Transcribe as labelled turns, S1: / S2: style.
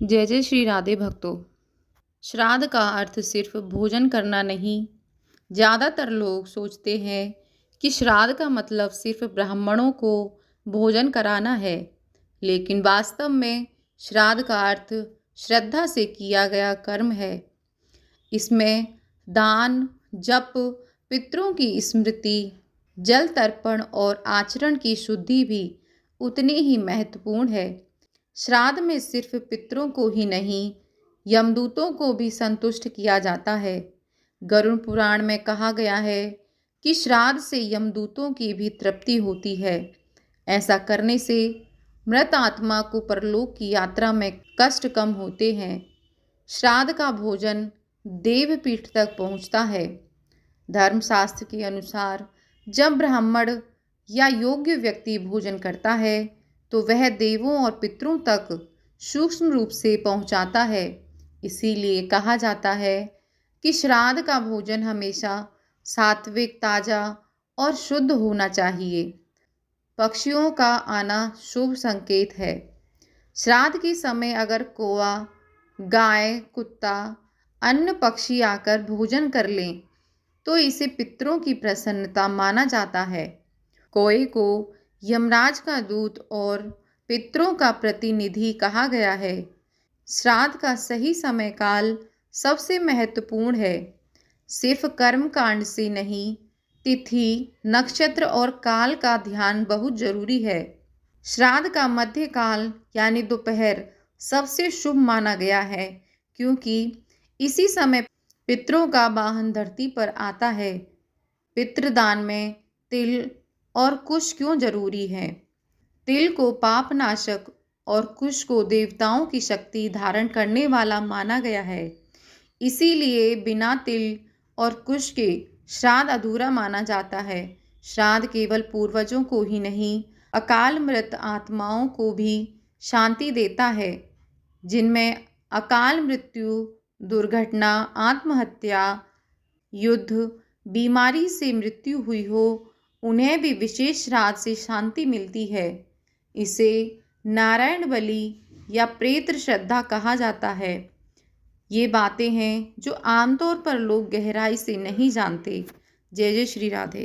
S1: जय जय श्री राधे भक्तों। श्राद्ध का अर्थ सिर्फ भोजन करना नहीं। ज़्यादातर लोग सोचते हैं कि श्राद्ध का मतलब सिर्फ ब्राह्मणों को भोजन कराना है, लेकिन वास्तव में श्राद्ध का अर्थ श्रद्धा से किया गया कर्म है। इसमें दान, जप, पितरों की स्मृति, जल तर्पण और आचरण की शुद्धि भी उतनी ही महत्वपूर्ण है। श्राद्ध में सिर्फ पितरों को ही नहीं, यमदूतों को भी संतुष्ट किया जाता है। गरुड़ पुराण में कहा गया है कि श्राद्ध से यमदूतों की भी तृप्ति होती है। ऐसा करने से मृत आत्मा को परलोक की यात्रा में कष्ट कम होते हैं। श्राद्ध का भोजन देवपीठ तक पहुंचता है। धर्मशास्त्र के अनुसार जब ब्राह्मण या योग्य व्यक्ति भोजन करता है तो वह देवों और पितरों तक सूक्ष्म रूप से पहुंचाता है। इसीलिए कहा जाता है कि श्राद्ध का भोजन हमेशा सात्विक, ताज़ा और शुद्ध होना चाहिए। पक्षियों का आना शुभ संकेत है। श्राद्ध के समय अगर कौवा, गाय, कुत्ता, अन्य पक्षी आकर भोजन कर लें तो इसे पितरों की प्रसन्नता माना जाता है। कौए को यमराज का दूत और पितरों का प्रतिनिधि कहा गया है। श्राद्ध का सही समय काल सबसे महत्वपूर्ण है। सिर्फ कर्म कांड से नहीं, तिथि, नक्षत्र और काल का ध्यान बहुत जरूरी है। श्राद्ध का मध्यकाल यानी दोपहर सबसे शुभ माना गया है, क्योंकि इसी समय पितरों का वाहन धरती पर आता है। पितृदान में तिल और कुश क्यों जरूरी है? तिल को पापनाशक और कुश को देवताओं की शक्ति धारण करने वाला माना गया है। इसीलिए बिना तिल और कुश के श्राद्ध अधूरा माना जाता है। श्राद्ध केवल पूर्वजों को ही नहीं, अकाल मृत आत्माओं को भी शांति देता है। जिनमें अकाल मृत्यु, दुर्घटना, आत्महत्या, युद्ध, बीमारी से मृत्यु हुई हो, उन्हें भी विशेष श्राद्ध से शांति मिलती है। इसे नारायण बलि या प्रेत श्रद्धा कहा जाता है। ये बातें हैं जो आमतौर पर लोग गहराई से नहीं जानते। जय जय श्री राधे।